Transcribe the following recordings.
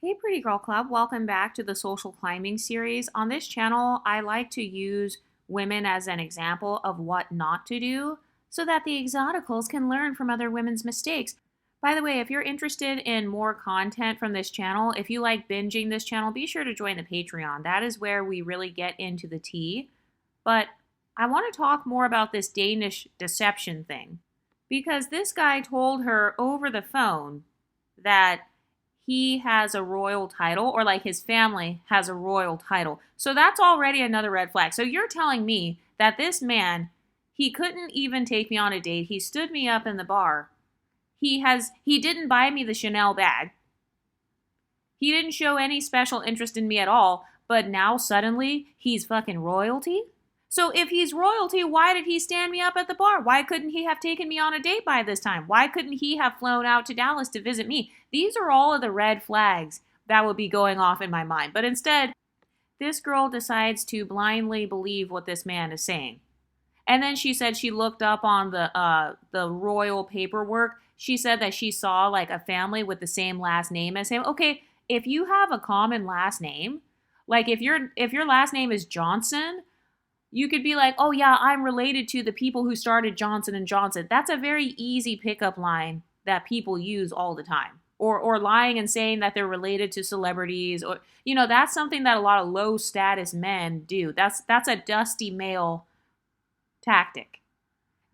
Hey, Pretty Girl Club, welcome back to the social climbing series. On this channel, I like to use women as an example of what not to do so that the exoticals can learn from other women's mistakes. By the way, if you're interested in more content from this channel, if you like binging this channel, be sure to join the Patreon. That is where we really get into the tea. But I want to talk more about this Danish deception thing because this guy told her over the phone that he has a royal title, or like his family has a royal title. So that's already another red flag. So you're telling me that this man, he couldn't even take me on a date. He stood me up in the bar. He didn't buy me the Chanel bag. He didn't show any special interest in me at all, but now suddenly he's fucking royalty? So if he's royalty, why did he stand me up at the bar? Why couldn't he have taken me on a date by this time? Why couldn't he have flown out to Dallas to visit me? These are all of the red flags that would be going off in my mind. But instead, this girl decides to blindly believe what this man is saying. And then she said she looked up on the royal paperwork. She said that she saw like a family with the same last name as him. Okay, if you have a common last name, like if your last name is Johnson, you could be like, oh yeah, I'm related to the people who started Johnson & Johnson. That's a very easy pickup line that people use all the time. Or lying and saying that they're related to celebrities. Or, that's something that a lot of low status men do. That's a dusty male tactic.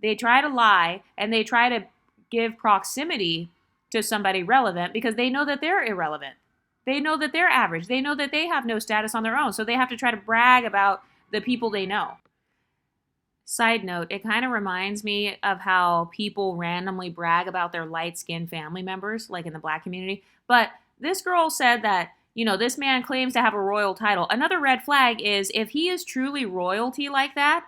They try to lie and they try to give proximity to somebody relevant because they know that they're irrelevant. They know that they're average. They know that they have no status on their own. So they have to try to brag about the people they know. Side note, it kind of reminds me of how people randomly brag about their light-skinned family members, like in the black community. But this girl said that, this man claims to have a royal title. Another red flag is if he is truly royalty like that,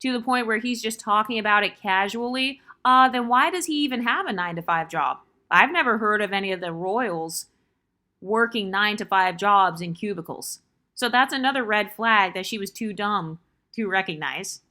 to the point where he's just talking about it casually, then why does he even have a 9-to-5 job? I've never heard of any of the royals working 9-to-5 jobs in cubicles. So that's another red flag that she was too dumb to recognize.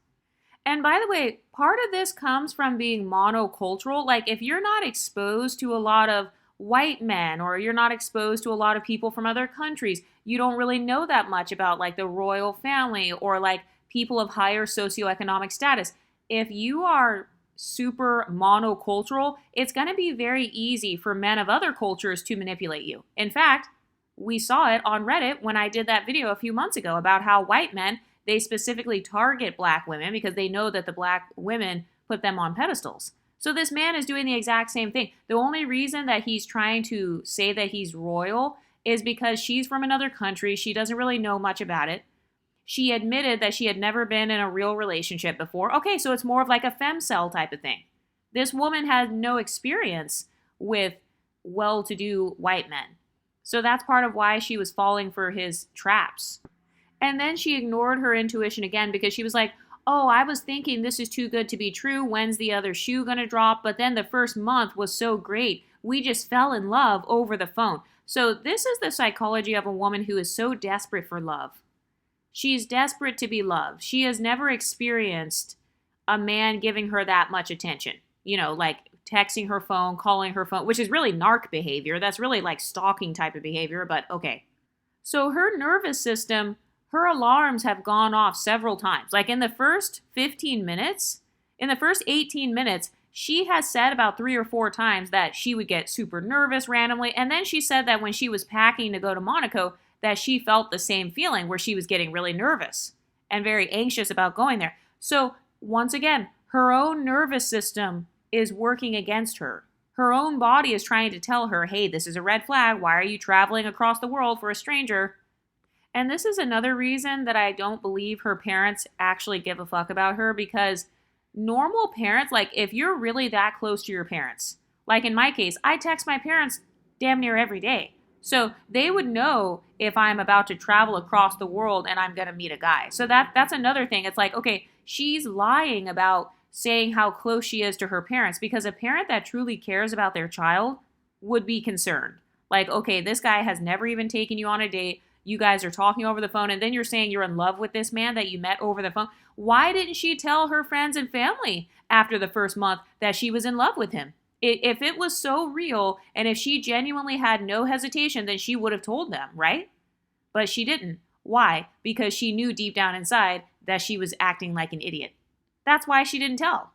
And by the way, part of this comes from being monocultural. Like if you're not exposed to a lot of white men or you're not exposed to a lot of people from other countries, you don't really know that much about like the royal family or like people of higher socioeconomic status. If you are super monocultural, it's going to be very easy for men of other cultures to manipulate you. In fact, we saw it on Reddit when I did that video a few months ago about how white men, they specifically target black women because they know that the black women put them on pedestals. So this man is doing the exact same thing. The only reason that he's trying to say that he's royal is because she's from another country. She doesn't really know much about it. She admitted that she had never been in a real relationship before. Okay, so it's more of like a femcel type of thing. This woman had no experience with well-to-do white men. So that's part of why she was falling for his traps. And then she ignored her intuition again because she was like, oh, I was thinking this is too good to be true. When's the other shoe gonna drop? But then the first month was so great. We just fell in love over the phone. So this is the psychology of a woman who is so desperate for love. She's desperate to be loved. She has never experienced a man giving her that much attention. Like texting her phone, calling her phone, which is really narc behavior. That's really like stalking type of behavior, but okay. So her nervous system, her alarms have gone off several times. Like in the first 15 minutes, in the first 18 minutes, she has said about 3 or 4 times that she would get super nervous randomly. And then she said that when she was packing to go to Monaco, that she felt the same feeling where she was getting really nervous and very anxious about going there. So once again, her own nervous system is working against her. Her own body is trying to tell her, hey, this is a red flag. Why are you traveling across the world for a stranger? And this is another reason that I don't believe her parents actually give a fuck about her, because normal parents, like if you're really that close to your parents, like in my case, I text my parents damn near every day. So they would know if I'm about to travel across the world and I'm going to meet a guy. So that's another thing. It's like, okay, she's lying about saying how close she is to her parents, because a parent that truly cares about their child would be concerned. Like, okay, this guy has never even taken you on a date. You guys are talking over the phone, and then you're saying you're in love with this man that you met over the phone. Why didn't she tell her friends and family after the first month that she was in love with him? If it was so real and if she genuinely had no hesitation, then she would have told them, right? But she didn't. Why? Because she knew deep down inside that she was acting like an idiot. That's why she didn't tell.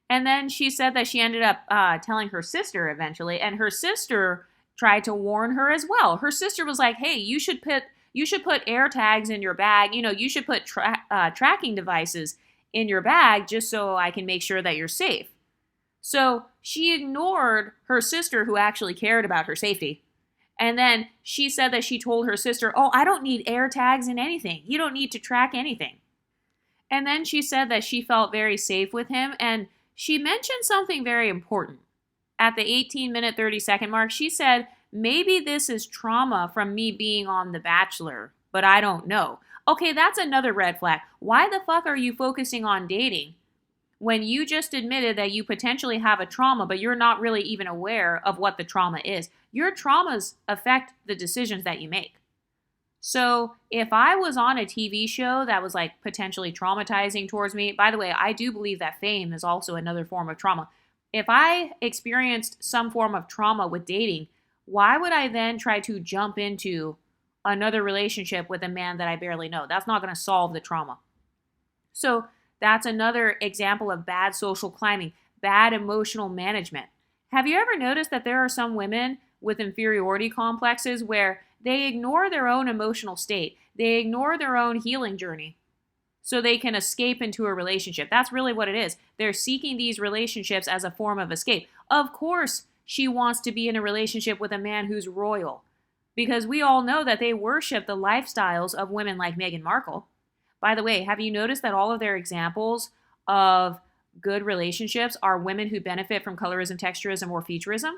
And then she said that she ended up telling her sister eventually, and her sister tried to warn her as well. Her sister was like, "Hey, you should put air tags in your bag. You should put tracking devices in your bag just so I can make sure that you're safe." So she ignored her sister, who actually cared about her safety. And then she said that she told her sister, "Oh, I don't need air tags in anything. You don't need to track anything." And then she said that she felt very safe with him, and she mentioned something very important. At the 18-minute, 30-second mark, she said, "Maybe this is trauma from me being on The Bachelor, but I don't know." Okay, that's another red flag. Why the fuck are you focusing on dating when you just admitted that you potentially have a trauma, but you're not really even aware of what the trauma is? Your traumas affect the decisions that you make. So if I was on a TV show that was like potentially traumatizing towards me, by the way, I do believe that fame is also another form of trauma. If I experienced some form of trauma with dating, why would I then try to jump into another relationship with a man that I barely know? That's not going to solve the trauma. So that's another example of bad social climbing, bad emotional management. Have you ever noticed that there are some women with inferiority complexes where they ignore their own emotional state? They ignore their own healing journey so they can escape into a relationship. That's really what it is. They're seeking these relationships as a form of escape. Of course, she wants to be in a relationship with a man who's royal, because we all know that they worship the lifestyles of women like Meghan Markle. By the way, have you noticed that all of their examples of good relationships are women who benefit from colorism, texturism, or featureism?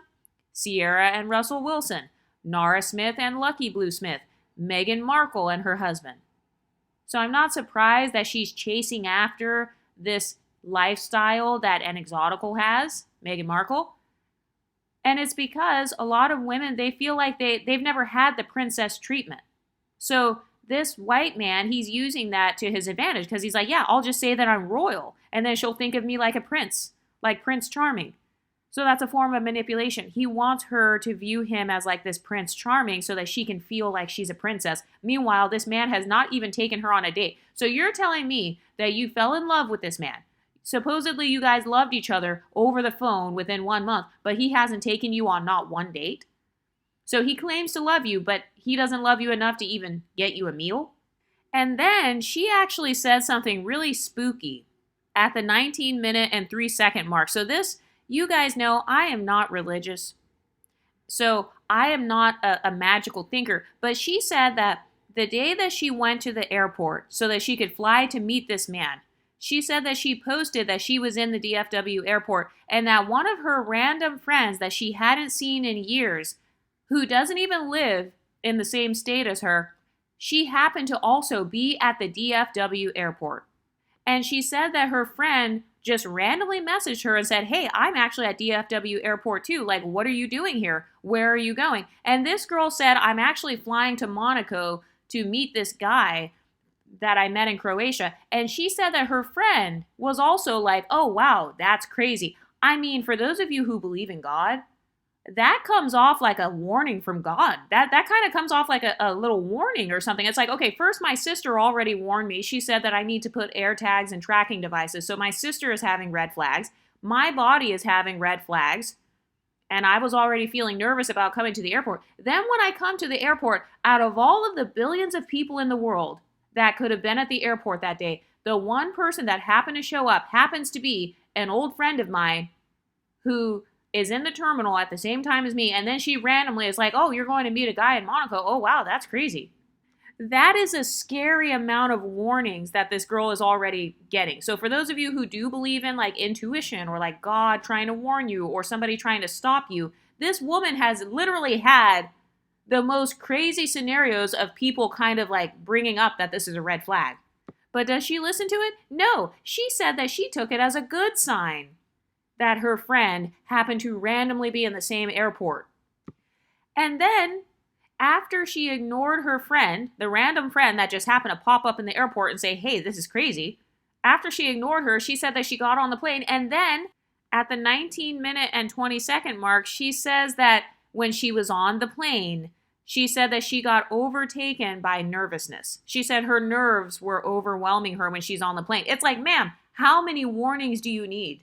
Sierra and Russell Wilson, Nara Smith and Lucky Blue Smith, Meghan Markle and her husband. So I'm not surprised that she's chasing after this lifestyle that an exotical has, Meghan Markle. And it's because a lot of women, they feel like they've never had the princess treatment. So this white man, he's using that to his advantage because he's like, yeah, I'll just say that I'm royal, and then she'll think of me like a prince, like Prince Charming. So that's a form of manipulation. He wants her to view him as like this Prince Charming so that she can feel like she's a princess. Meanwhile, this man has not even taken her on a date. So you're telling me that you fell in love with this man. Supposedly you guys loved each other over the phone within 1 month, but he hasn't taken you on not one date? So he claims to love you, but he doesn't love you enough to even get you a meal? And then she actually said something really spooky at the 19-minute and 3-second mark. So this, you guys know, I am not religious. So I am not a magical thinker. But she said that the day that she went to the airport so that she could fly to meet this man, she said that she posted that she was in the DFW airport and that one of her random friends that she hadn't seen in years, who doesn't even live in the same state as her, she happened to also be at the DFW airport. And she said that her friend just randomly messaged her and said, "Hey, I'm actually at DFW airport too. Like, what are you doing here? Where are you going?" And this girl said, "I'm actually flying to Monaco to meet this guy that I met in Croatia." And she said that her friend was also like, "Oh, wow, that's crazy." I mean, for those of you who believe in God, that comes off like a warning from God. That kind of comes off like a little warning or something. It's like, okay, first my sister already warned me. She said that I need to put air tags and tracking devices. So my sister is having red flags. My body is having red flags. And I was already feeling nervous about coming to the airport. Then when I come to the airport, out of all of the billions of people in the world that could have been at the airport that day, the one person that happened to show up happens to be an old friend of mine who is in the terminal at the same time as me, and then she randomly is like, "Oh, you're going to meet a guy in Monaco. Oh, wow, that's crazy." That is a scary amount of warnings that this girl is already getting. So for those of you who do believe in like intuition or like God trying to warn you or somebody trying to stop you, this woman has literally had the most crazy scenarios of people kind of like bringing up that this is a red flag. But does she listen to it? No. She said that she took it as a good sign that her friend happened to randomly be in the same airport. And then, after she ignored her friend, the random friend that just happened to pop up in the airport and say, "Hey, this is crazy," after she ignored her, she said that she got on the plane, and then, At the 19-minute and 20-second mark, she says that when she was on the plane, she said that she got overtaken by nervousness. She said her nerves were overwhelming her when she's on the plane. It's like, ma'am, how many warnings do you need?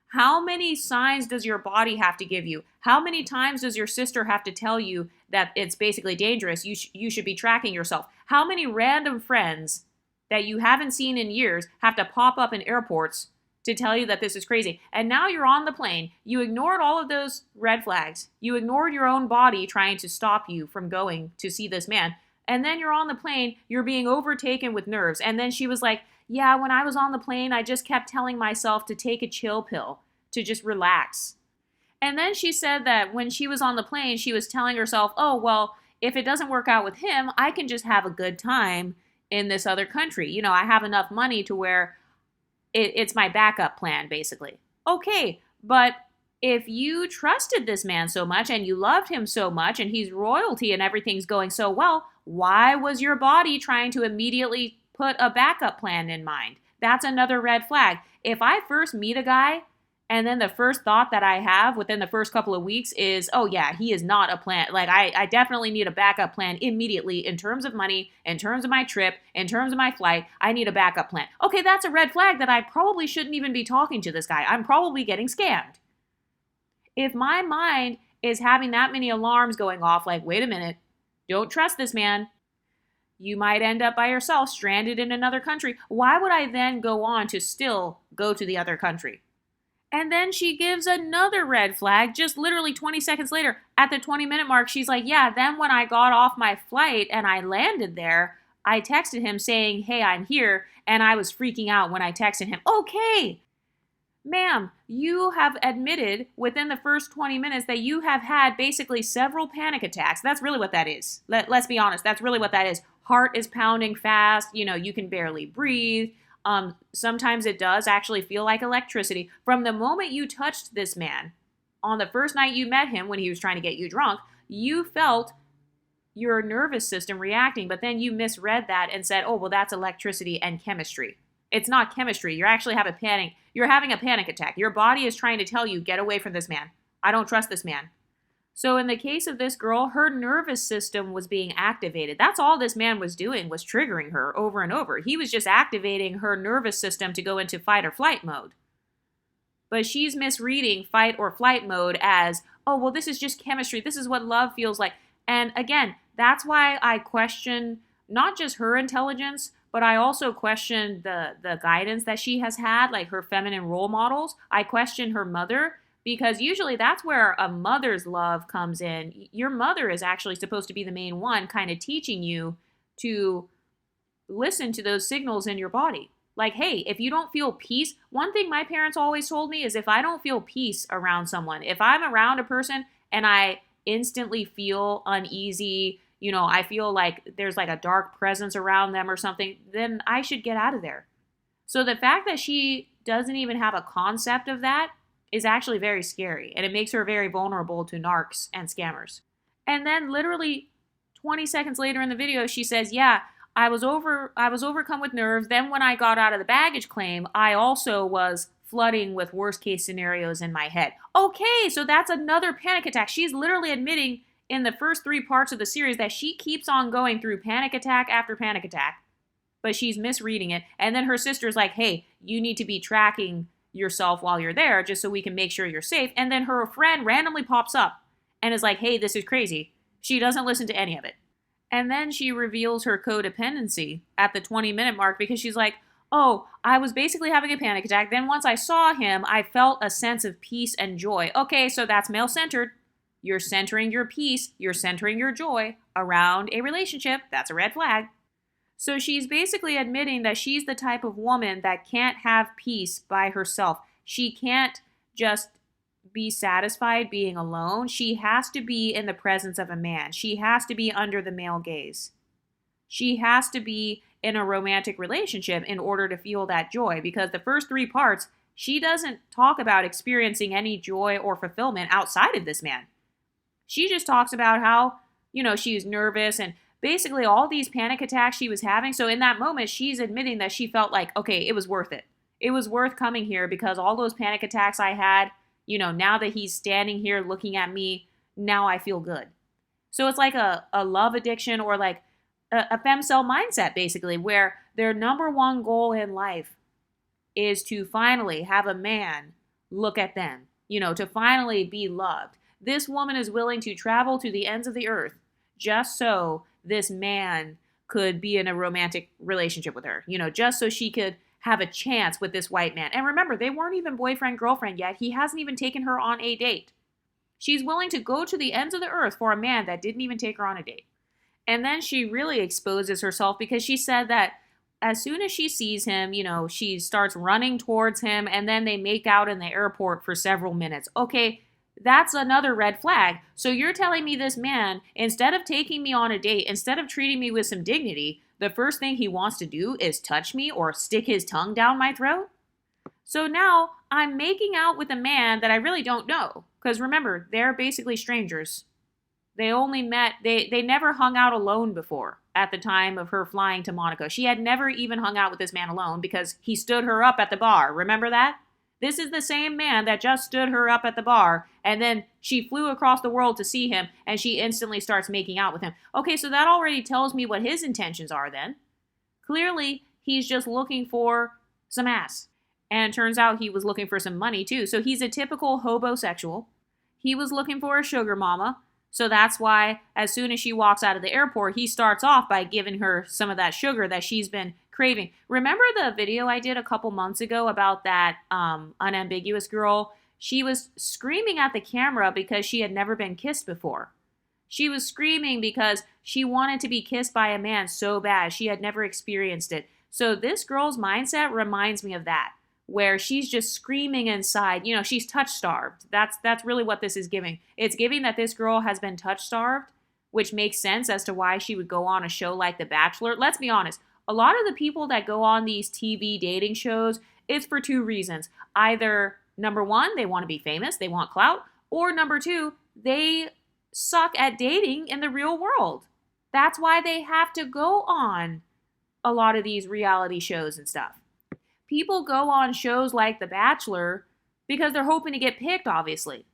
How many signs does your body have to give you? How many times does your sister have to tell you that it's basically dangerous? You should be tracking yourself. How many random friends that you haven't seen in years have to pop up in airports to tell you that this is crazy? And now you're on the plane. You ignored all of those red flags. You ignored your own body trying to stop you from going to see this man. And then you're on the plane. You're being overtaken with nerves. And then she was like, yeah, when I was on the plane, I just kept telling myself to take a chill pill, to just relax. And then she said that when she was on the plane, she was telling herself, oh, well, if it doesn't work out with him, I can just have a good time in this other country. You know, I have enough money to where it's my backup plan, basically. Okay, but if you trusted this man so much and you loved him so much and he's royalty and everything's going so well, why was your body trying to immediately put a backup plan in mind? That's another red flag. If I first meet a guy and then the first thought that I have within the first couple of weeks is, oh yeah, he is not a plan. Like I definitely need a backup plan immediately in terms of money, in terms of my trip, in terms of my flight. I need a backup plan. Okay, that's a red flag that I probably shouldn't even be talking to this guy. I'm probably getting scammed. If my mind is having that many alarms going off, like, wait a minute, don't trust this man. You might end up by yourself, stranded in another country. Why would I then go on to still go to the other country? And then she gives another red flag just literally 20 seconds later. At the 20-minute mark, she's like, yeah, then when I got off my flight and I landed there, I texted him saying, hey, I'm here. And I was freaking out when I texted him. Okay, ma'am, you have admitted within the first 20 minutes that you have had basically several panic attacks. That's really what that is. Let's be honest. That's really what that is. Heart is pounding fast. You know, you can barely breathe. Sometimes it does actually feel like electricity. From the moment you touched this man, on the first night you met him when he was trying to get you drunk, you felt your nervous system reacting, but then you misread that and said, oh, well, that's electricity and chemistry. It's not chemistry. You're having a panic attack. Your body is trying to tell you, get away from this man. I don't trust this man. So in the case of this girl, her nervous system was being activated. That's all this man was doing, was triggering her over and over. He was just activating her nervous system to go into fight or flight mode. But she's misreading fight or flight mode as, oh, well, this is just chemistry. This is what love feels like. And again, that's why I question not just her intelligence, but I also question the guidance that she has had, like her feminine role models. I question her mother, because usually that's where a mother's love comes in. Your mother is actually supposed to be the main one kind of teaching you to listen to those signals in your body. Like, hey, if you don't feel peace, one thing my parents always told me is if I don't feel peace around someone, if I'm around a person and I instantly feel uneasy, you know, I feel like there's like a dark presence around them or something, then I should get out of there. So the fact that she doesn't even have a concept of that is actually very scary, and it makes her very vulnerable to narcs and scammers. And then literally 20 seconds later in the video, she says, yeah, I was overcome with nerves. Then when I got out of the baggage claim, I also was flooding with worst case scenarios in my head. Okay, so that's another panic attack. She's literally admitting in the first 3 parts of the series that she keeps on going through panic attack after panic attack, but she's misreading it. And then her sister's like, hey, you need to be tracking yourself while you're there just so we can make sure you're safe. And then her friend randomly pops up and is like, hey, this is crazy. She doesn't listen to any of it. And then she reveals her codependency at the 20-minute mark because she's like, oh, I was basically having a panic attack. Then once I saw him, I felt a sense of peace and joy. Okay, so that's male-centered. You're centering your peace, you're centering your joy around a relationship. That's a red flag. So she's basically admitting that she's the type of woman that can't have peace by herself. She can't just be satisfied being alone. She has to be in the presence of a man. She has to be under the male gaze. She has to be in a romantic relationship in order to feel that joy, because the first 3 parts, she doesn't talk about experiencing any joy or fulfillment outside of this man. She just talks about how, you know, she's nervous and basically all these panic attacks she was having. So in that moment, she's admitting that she felt like, okay, it was worth it. it was worth coming here because all those panic attacks I had, now that he's standing here looking at me, now I feel good. So it's like a love addiction or like a femcel mindset, basically, where their number one goal in life is to finally have a man look at them, to finally be loved. This woman is willing to travel to the ends of the earth just so this man could be in a romantic relationship with her, just so she could have a chance with this white man. And remember, they weren't even boyfriend, girlfriend yet. He hasn't even taken her on a date. She's willing to go to the ends of the earth for a man that didn't even take her on a date. And then she really exposes herself because she said that as soon as she sees him, she starts running towards him and then they make out in the airport for several minutes. Okay, that's another red flag. So you're telling me this man, instead of taking me on a date, instead of treating me with some dignity, the first thing he wants to do is touch me or stick his tongue down my throat? So now I'm making out with a man that I really don't know. Because remember, they're basically strangers. They only met, they never hung out alone before at the time of her flying to Monaco. She had never even hung out with this man alone because he stood her up at the bar. Remember that? This is the same man that just stood her up at the bar, and then she flew across the world to see him, and she instantly starts making out with him. Okay, so that already tells me what his intentions are then. Clearly, he's just looking for some ass. And it turns out he was looking for some money too. So he's a typical hobosexual. He was looking for a sugar mama. So that's why as soon as she walks out of the airport, he starts off by giving her some of that sugar that she's been craving. Remember the video I did a couple months ago about that unambiguous girl? She was screaming at the camera because she had never been kissed before. She was screaming because she wanted to be kissed by a man so bad. She had never experienced it. So this girl's mindset reminds me of that, where she's just screaming inside. She's touch-starved. That's really what this is giving. It's giving that this girl has been touch-starved, which makes sense as to why she would go on a show like The Bachelor. Let's be honest. A lot of the people that go on these TV dating shows, it's for two reasons. Either, number one, they want to be famous, they want clout, or number two, they suck at dating in the real world. That's why they have to go on a lot of these reality shows and stuff. People go on shows like The Bachelor because they're hoping to get picked, obviously.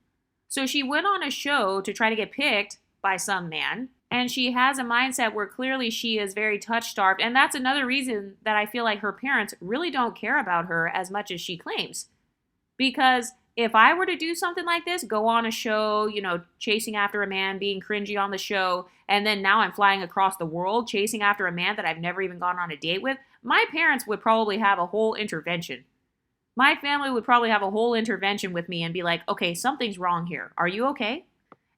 So she went on a show to try to get picked by some man, and she has a mindset where clearly she is very touch-starved, and that's another reason that I feel like her parents really don't care about her as much as she claims. Because if I were to do something like this, go on a show, chasing after a man, being cringy on the show, and then now I'm flying across the world chasing after a man that I've never even gone on a date with, my parents would probably have a whole intervention. My family would probably have a whole intervention with me and be like, okay, something's wrong here. Are you okay?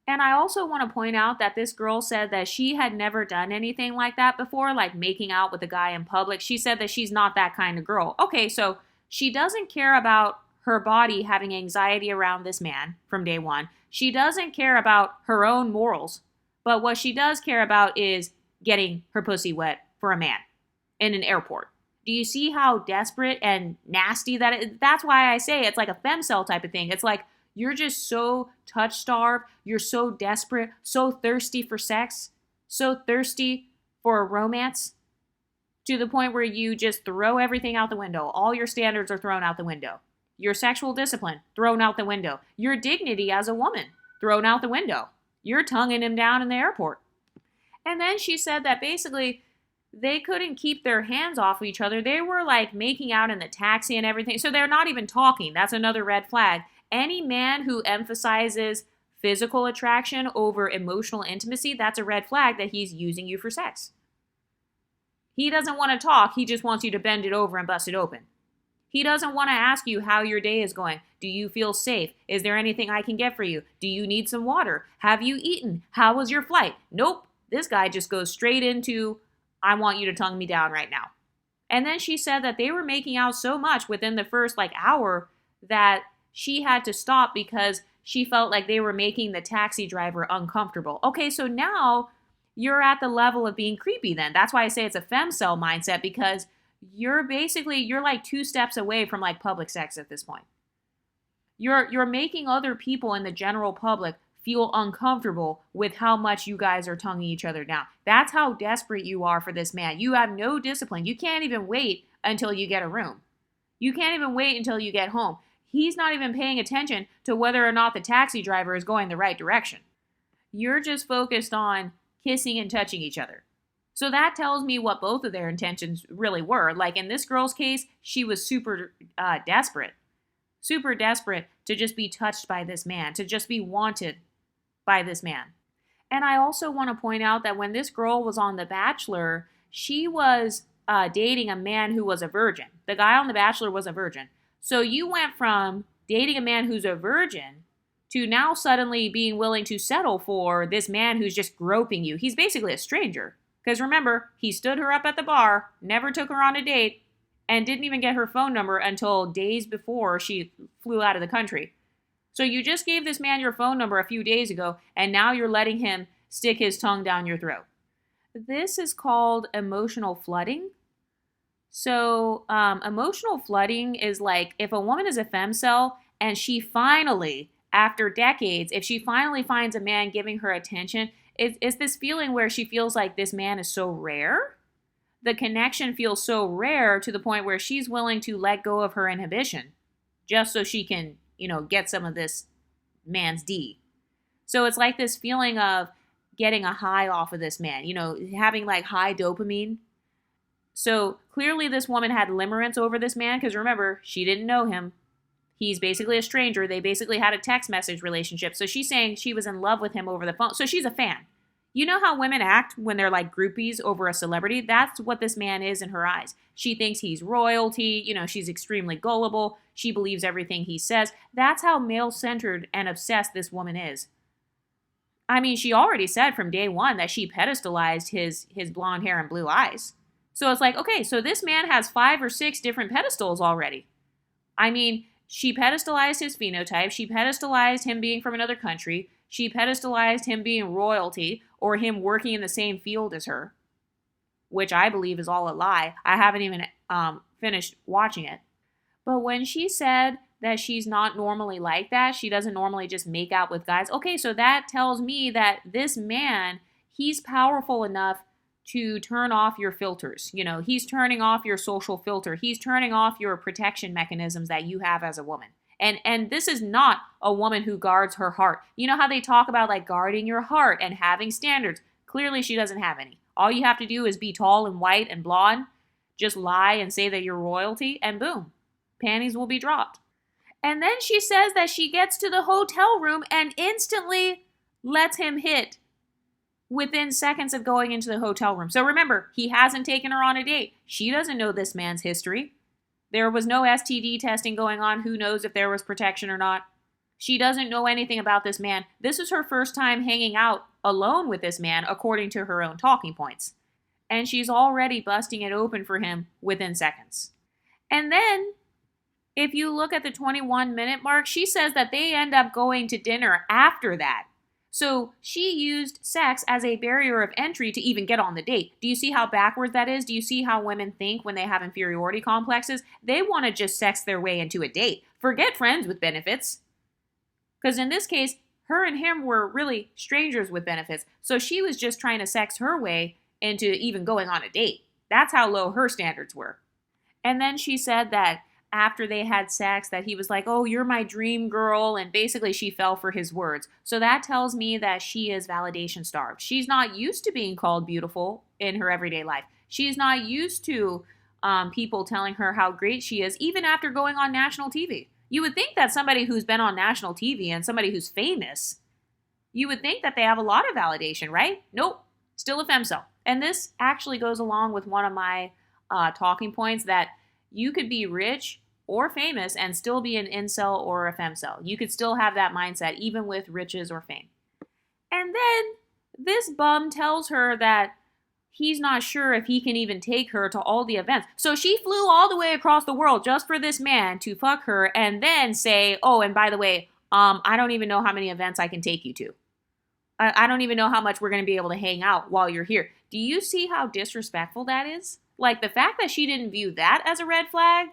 And I also want to point out that this girl said that she had never done anything like that before, like making out with a guy in public. She said that she's not that kind of girl. Okay, so she doesn't care about her body having anxiety around this man from day one. She doesn't care about her own morals. But what she does care about is getting her pussy wet for a man in an airport. Do you see how desperate and nasty that is? That's why I say it's like a femcel type of thing. It's like you're just so touch-starved, you're so desperate, so thirsty for sex, so thirsty for a romance, to the point where you just throw everything out the window. All your standards are thrown out the window. Your sexual discipline, thrown out the window. Your dignity as a woman, thrown out the window. You're tonguing him down in the airport. And then she said that basically they couldn't keep their hands off of each other. They were like making out in the taxi and everything. So they're not even talking. That's another red flag. Any man who emphasizes physical attraction over emotional intimacy, that's a red flag that he's using you for sex. He doesn't want to talk. He just wants you to bend it over and bust it open. He doesn't want to ask you how your day is going. Do you feel safe? Is there anything I can get for you? Do you need some water? Have you eaten? How was your flight? Nope. This guy just goes straight into, I want you to tongue me down right now. And then she said that they were making out so much within the first hour that she had to stop because she felt like they were making the taxi driver uncomfortable. Okay, so now you're at the level of being creepy then. That's why I say it's a femcel mindset, because you're like 2 steps away from public sex at this point. You're making other people in the general public feel uncomfortable with how much you guys are tonguing each other down. That's how desperate you are for this man. You have no discipline. You can't even wait until you get a room. You can't even wait until you get home. He's not even paying attention to whether or not the taxi driver is going the right direction. You're just focused on kissing and touching each other. So that tells me what both of their intentions really were. Like in this girl's case, she was super desperate to just be touched by this man, to just be wanted by this man. And I also want to point out that when this girl was on The Bachelor, she was dating a man who was a virgin. The guy on The Bachelor was a virgin. So you went from dating a man who's a virgin to now suddenly being willing to settle for this man who's just groping you. He's basically a stranger. Because remember, he stood her up at the bar, never took her on a date, and didn't even get her phone number until days before she flew out of the country. So you just gave this man your phone number a few days ago, and now you're letting him stick his tongue down your throat. This is called emotional flooding. So emotional flooding is like if a woman is a femcel and she finally, after decades, if she finally finds a man giving her attention, it's this feeling where she feels like this man is so rare. The connection feels so rare to the point where she's willing to let go of her inhibition just so she can, get some of this man's D. So it's like this feeling of getting a high off of this man, having like high dopamine. So clearly this woman had limerence over this man because remember, she didn't know him. He's basically a stranger. They basically had a text message relationship. So she's saying she was in love with him over the phone. So she's a fan. You know how women act when they're like groupies over a celebrity? That's what this man is in her eyes. She thinks he's royalty. She's extremely gullible. She believes everything he says. That's how male-centered and obsessed this woman is. I mean, she already said from day one that she pedestalized his blonde hair and blue eyes. So it's like, okay, so this man has 5 or 6 different pedestals already. I mean, she pedestalized his phenotype. She pedestalized him being from another country. She pedestalized him being royalty or him working in the same field as her, which I believe is all a lie. I haven't even finished watching it. But when she said that she's not normally like that, she doesn't normally just make out with guys. Okay, so that tells me that this man, he's powerful enough to turn off your filters. He's turning off your social filter. He's turning off your protection mechanisms that you have as a woman. And this is not a woman who guards her heart. You know how they talk about like guarding your heart and having standards? Clearly she doesn't have any. All you have to do is be tall and white and blonde, just lie and say that you're royalty, and boom, panties will be dropped. And then she says that she gets to the hotel room and instantly lets him hit within seconds of going into the hotel room. So remember, he hasn't taken her on a date. She doesn't know this man's history. There was no STD testing going on. Who knows if there was protection or not? She doesn't know anything about this man. This is her first time hanging out alone with this man, according to her own talking points. And she's already busting it open for him within seconds. And then, if you look at the 21-minute mark, she says that they end up going to dinner after that. So she used sex as a barrier of entry to even get on the date. Do you see how backwards that is? Do you see how women think when they have inferiority complexes? They want to just sex their way into a date. Forget friends with benefits. Because in this case, her and him were really strangers with benefits. So she was just trying to sex her way into even going on a date. That's how low her standards were. And then she said that after they had sex that he was like, oh, you're my dream girl. And basically she fell for his words. So that tells me that she is validation starved. She's not used to being called beautiful in her everyday life. She's not used to people telling her how great she is, even after going on national TV. You would think that somebody who's been on national TV and somebody who's famous, you would think that they have a lot of validation, right? Nope, still a femcel. And this actually goes along with one of my talking points that you could be rich or famous and still be an incel or a femcel. You could still have that mindset even with riches or fame. And then this bum tells her that he's not sure if he can even take her to all the events. So she flew all the way across the world just for this man to fuck her and then say, oh, and by the way, I don't even know how many events I can take you to. I don't even know how much we're going to be able to hang out while you're here. Do you see how disrespectful that is? Like, the fact that she didn't view that as a red flag,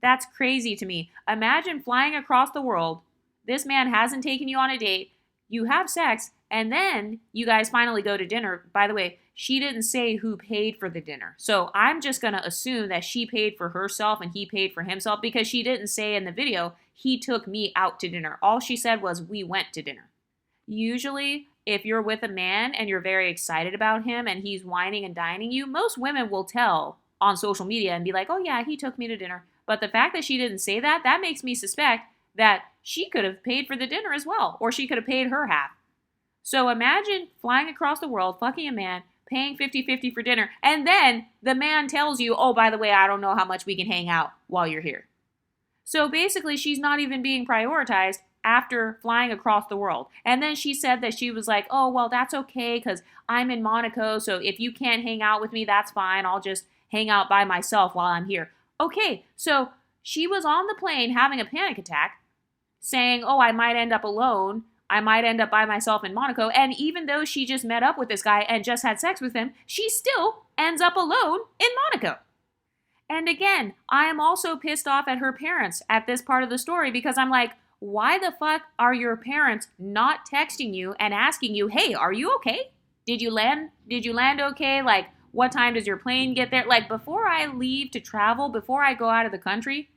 that's crazy to me. Imagine flying across the world. This man hasn't taken you on a date. You have sex. And then you guys finally go to dinner. By the way, she didn't say who paid for the dinner. So I'm just going to assume that she paid for herself and he paid for himself because she didn't say in the video, he took me out to dinner. All she said was, we went to dinner. Usually, if you're with a man and you're very excited about him and he's whining and dining you, most women will tell on social media and be like, oh yeah, he took me to dinner. But the fact that she didn't say that, that makes me suspect that she could have paid for the dinner as well, or she could have paid her half. So imagine flying across the world, fucking a man, paying 50-50 for dinner, and then the man tells you, oh, by the way, I don't know how much we can hang out while you're here. So basically, she's not even being prioritized after flying across the world. And then she said that she was like, oh, well, that's okay because I'm in Monaco, so if you can't hang out with me, that's fine. I'll just hang out by myself while I'm here. Okay, so she was on the plane having a panic attack, saying, oh, I might end up alone. I might end up by myself in Monaco. And even though she just met up with this guy and just had sex with him, she still ends up alone in Monaco. And again, I am also pissed off at her parents at this part of the story because I'm like, why the fuck are your parents not texting you and asking you, hey, are you okay? Did you land okay? Like, what time does your plane get there? Like, before I leave to travel, before I go out of the country,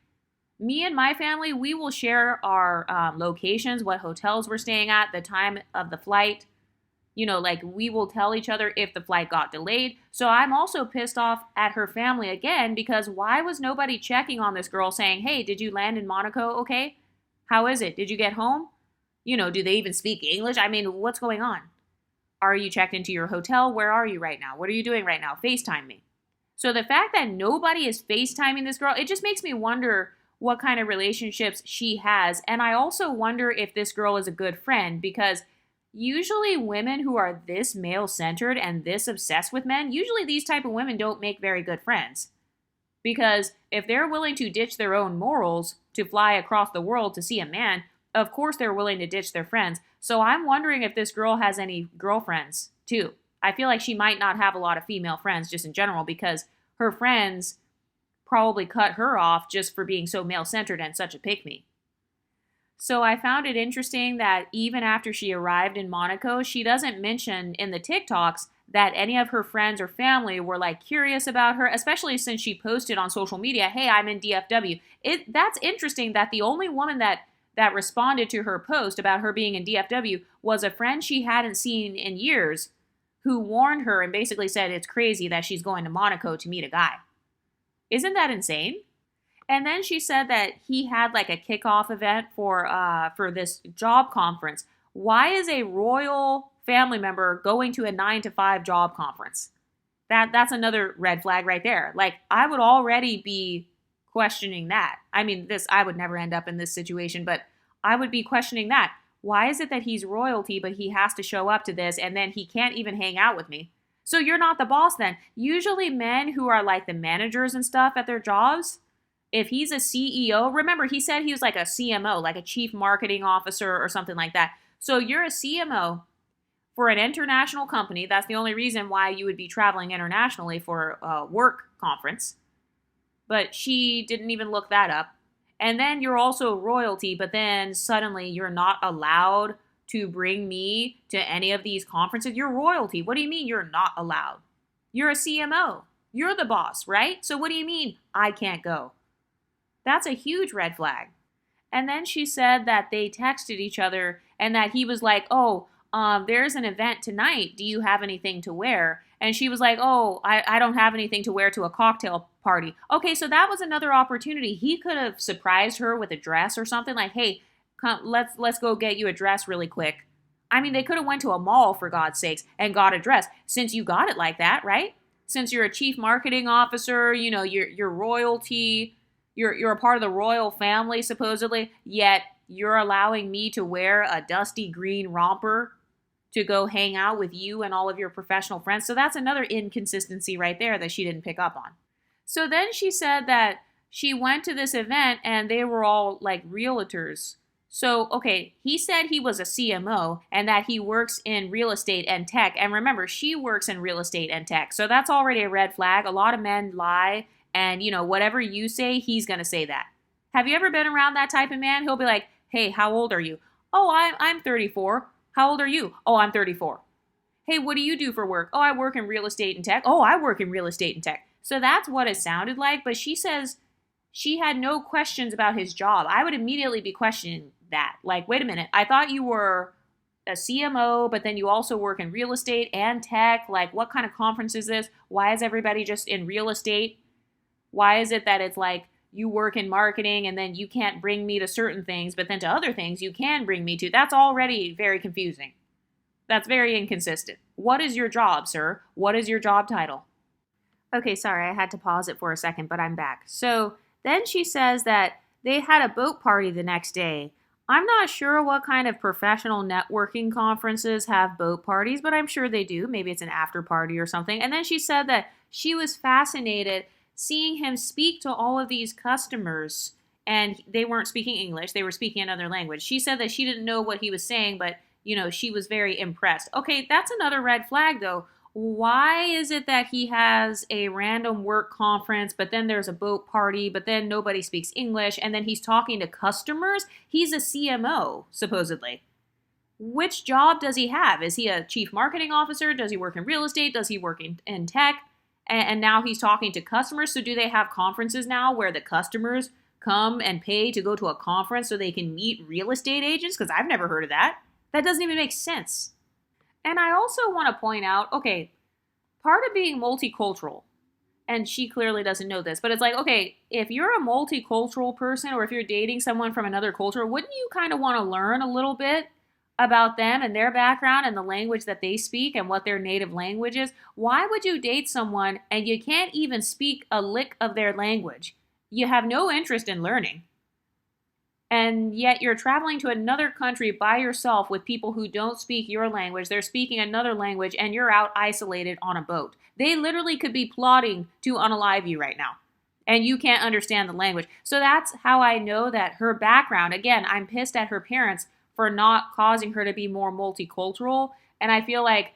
me and my family, we will share our locations, what hotels we're staying at, the time of the flight. You know, like we will tell each other if the flight got delayed. So I'm also pissed off at her family again because why was nobody checking on this girl saying, hey, did you land in Monaco okay? How is it? Did you get home? You know, do they even speak English? I mean, what's going on? Are you checked into your hotel? Where are you right now? What are you doing right now? FaceTime me. So the fact that nobody is FaceTiming this girl, it just makes me wonder what kind of relationships she has. And I also wonder if this girl is a good friend because usually women who are this male-centered and this obsessed with men, usually these type of women don't make very good friends. Because if they're willing to ditch their own morals to fly across the world to see a man, of course they're willing to ditch their friends. So I'm wondering if this girl has any girlfriends too. I feel like she might not have a lot of female friends just in general because her friends probably cut her off just for being so male-centered and such a pick-me. So I found it interesting that even after she arrived in Monaco, she doesn't mention in the TikToks that any of her friends or family were like curious about her, especially since she posted on social media, hey, I'm in DFW. That's interesting that the only woman that responded to her post about her being in DFW was a friend she hadn't seen in years who warned her and basically said it's crazy that she's going to Monaco to meet a guy. Isn't that insane? And then she said that he had like a kickoff event for this job conference. Why is a royal family member going to a 9-to-5 job conference? That's another red flag right there. Like, I would already be questioning that. I mean, I would never end up in this situation, but I would be questioning that. Why is it that he's royalty, but he has to show up to this and then he can't even hang out with me? So you're not the boss then. Usually men who are like the managers and stuff at their jobs, if he's a CEO, remember he said he was like a CMO, like a chief marketing officer or something like that. So you're a CMO for an international company. That's the only reason why you would be traveling internationally for a work conference. But she didn't even look that up. And then you're also royalty, but then suddenly you're not allowed to bring me to any of these conferences. You're royalty. What do you mean you're not allowed? You're a CMO. You're the boss, right? So what do you mean I can't go? That's a huge red flag. And then she said that they texted each other and that he was like, oh, there's an event tonight. Do you have anything to wear? And she was like, oh, I don't have anything to wear to a cocktail party. Okay, so that was another opportunity. He could have surprised her with a dress or something like, hey, let's go get you a dress really quick. I mean, they could have went to a mall, for God's sakes, and got a dress. Since you got it like that, right? Since you're a chief marketing officer, you know, you're royalty, you're a part of the royal family, supposedly, yet you're allowing me to wear a dusty green romper to go hang out with you and all of your professional friends. So that's another inconsistency right there that she didn't pick up on. So then she said that she went to this event and they were all like realtors. So, okay, he said he was a CMO and that he works in real estate and tech. And remember, she works in real estate and tech. So that's already a red flag. A lot of men lie and, you know, whatever you say, he's going to say that. Have you ever been around that type of man? He'll be like, hey, how old are you? Oh, I'm 34. How old are you? Oh, I'm 34. Hey, what do you do for work? Oh, I work in real estate and tech. Oh, I work in real estate and tech. So that's what it sounded like. But she says she had no questions about his job. I would immediately be questioning that. Like, wait a minute. I thought you were a CMO, but then you also work in real estate and tech. Like, what kind of conference is this? Why is everybody just in real estate? Why is it that it's like you work in marketing and then you can't bring me to certain things, but then to other things you can bring me to? That's already very confusing. That's very inconsistent. What is your job, sir? What is your job title? Okay, sorry, I had to pause it for a second, but I'm back. So then she says that they had a boat party the next day. I'm not sure what kind of professional networking conferences have boat parties, but I'm sure they do. Maybe it's an after party or something. And then she said that she was fascinated seeing him speak to all of these customers, and they weren't speaking English, they were speaking another language. She said that she didn't know what he was saying, but she was very impressed. Okay, that's another red flag though. Why is it that he has a random work conference, but then there's a boat party, but then nobody speaks English, and then he's talking to customers? He's a CMO, supposedly. Which job does he have? Is he a chief marketing officer? Does he work in real estate? Does he work in tech? And now he's talking to customers. So do they have conferences now where the customers come and pay to go to a conference so they can meet real estate agents? Because I've never heard of that. That doesn't even make sense. And I also want to point out, okay, part of being multicultural, and she clearly doesn't know this, but it's like, okay, if you're a multicultural person or if you're dating someone from another culture, wouldn't you kind of want to learn a little bit about them and their background and the language that they speak and what their native language is? Why would you date someone and you can't even speak a lick of their language? You have no interest in learning. And yet you're traveling to another country by yourself with people who don't speak your language. They're speaking another language, and you're out isolated on a boat. They literally could be plotting to unalive you right now, and you can't understand the language. So that's how I know that her background, again, I'm pissed at her parents for not causing her to be more multicultural. And I feel like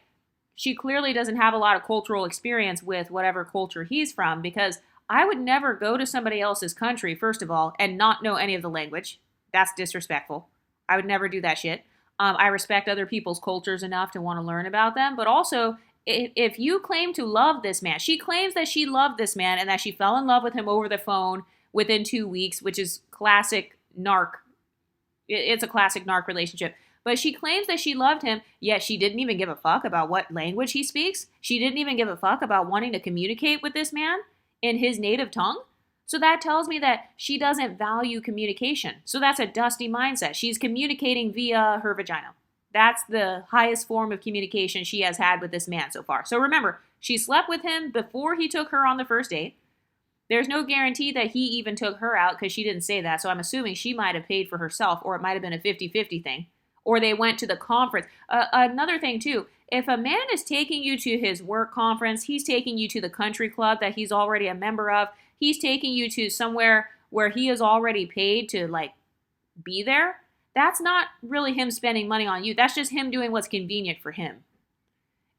she clearly doesn't have a lot of cultural experience with whatever culture he's from, because I would never go to somebody else's country, first of all, and not know any of the language. That's disrespectful. I would never do that shit. I respect other people's cultures enough to want to learn about them. But also, if you claim to love this man, she claims that she loved this man and that she fell in love with him over the phone within 2 weeks, which is classic narc. It's a classic narc relationship. But she claims that she loved him, yet she didn't even give a fuck about what language he speaks. She didn't even give a fuck about wanting to communicate with this man in his native tongue. So that tells me that she doesn't value communication. So that's a dusty mindset. She's communicating via her vagina. That's the highest form of communication she has had with this man so far. So remember, she slept with him before he took her on the first date. There's no guarantee that he even took her out because she didn't say that. So I'm assuming she might have paid for herself, or it might have been a 50-50 thing. Or they went to the conference. Another thing too, if a man is taking you to his work conference, he's taking you to the country club that he's already a member of, he's taking you to somewhere where he is already paid to be there, that's not really him spending money on you. That's just him doing what's convenient for him.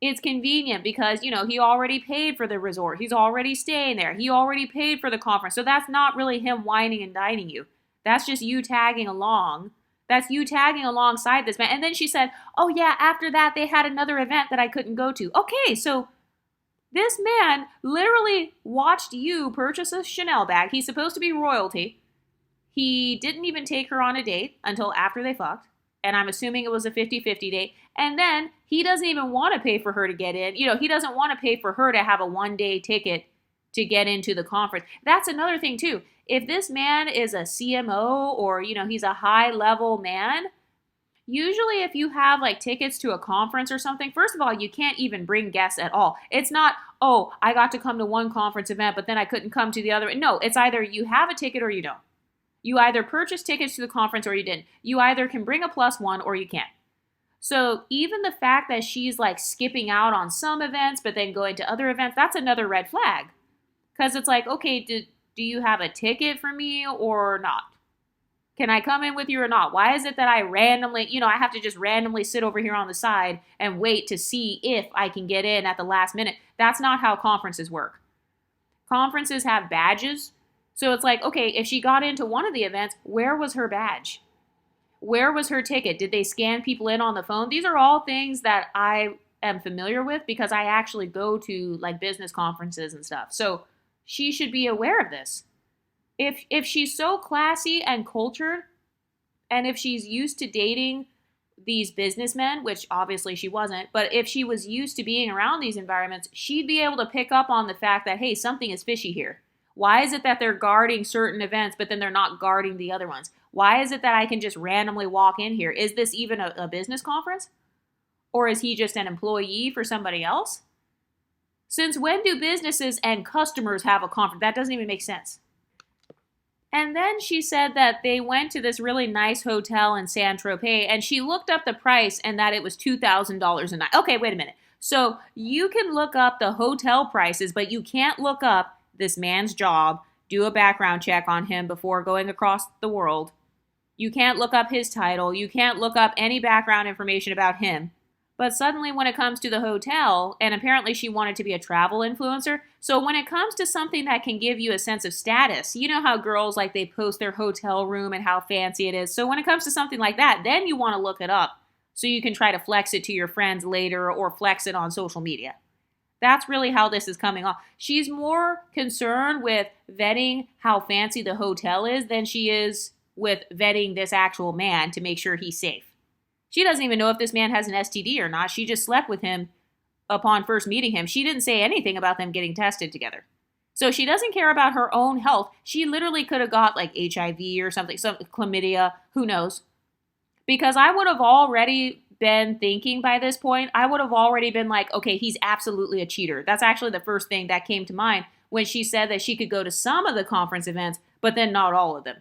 It's convenient because, he already paid for the resort. He's already staying there. He already paid for the conference. So that's not really him whining and dining you. That's just you tagging along. That's you tagging alongside this man. And then she said, oh yeah, after that they had another event that I couldn't go to. Okay, so this man literally watched you purchase a Chanel bag. He's supposed to be royalty. He didn't even take her on a date until after they fucked. And I'm assuming it was a 50-50 date. And then he doesn't even want to pay for her to get in. He doesn't want to pay for her to have a one-day ticket to get into the conference. That's another thing too. If this man is a CMO or, he's a high-level man, usually if you have tickets to a conference or something, first of all, you can't even bring guests at all. It's not, oh, I got to come to one conference event, but then I couldn't come to the other. No, it's either you have a ticket or you don't. You either purchase tickets to the conference or you didn't. You either can bring a +1 or you can't. So even the fact that she's skipping out on some events, but then going to other events, that's another red flag. Because it's okay, do you have a ticket for me or not? Can I come in with you or not? Why is it that I randomly, I have to just randomly sit over here on the side and wait to see if I can get in at the last minute? That's not how conferences work. Conferences have badges. So it's okay, if she got into one of the events, where was her badge? Where was her ticket? Did they scan people in on the phone? These are all things that I am familiar with because I actually go to like business conferences and stuff. So she should be aware of this. If she's so classy and cultured, and if she's used to dating these businessmen, which obviously she wasn't, but if she was used to being around these environments, she'd be able to pick up on the fact that, hey, something is fishy here. Why is it that they're guarding certain events, but then they're not guarding the other ones? Why is it that I can just randomly walk in here? Is this even a business conference? Or is he just an employee for somebody else? Since when do businesses and customers have a conference? That doesn't even make sense. And then she said that they went to this really nice hotel in Saint-Tropez, and she looked up the price and that it was $2,000 a night. Okay, wait a minute. So you can look up the hotel prices, but you can't look up this man's job, do a background check on him before going across the world. You can't look up his title. You can't look up any background information about him. But suddenly when it comes to the hotel, and apparently she wanted to be a travel influencer, so when it comes to something that can give you a sense of status, you know how girls like they post their hotel room and how fancy it is. So when it comes to something like that, then you want to look it up so you can try to flex it to your friends later or flex it on social media. That's really how this is coming off. She's more concerned with vetting how fancy the hotel is than she is with vetting this actual man to make sure he's safe. She doesn't even know if this man has an STD or not. She just slept with him upon first meeting him. She didn't say anything about them getting tested together. So she doesn't care about her own health. She literally could have got like HIV or something, some chlamydia, who knows? Because I would have already been thinking by this point, I would have already been like, okay, he's absolutely a cheater. That's actually the first thing that came to mind when she said that she could go to some of the conference events, but then not all of them.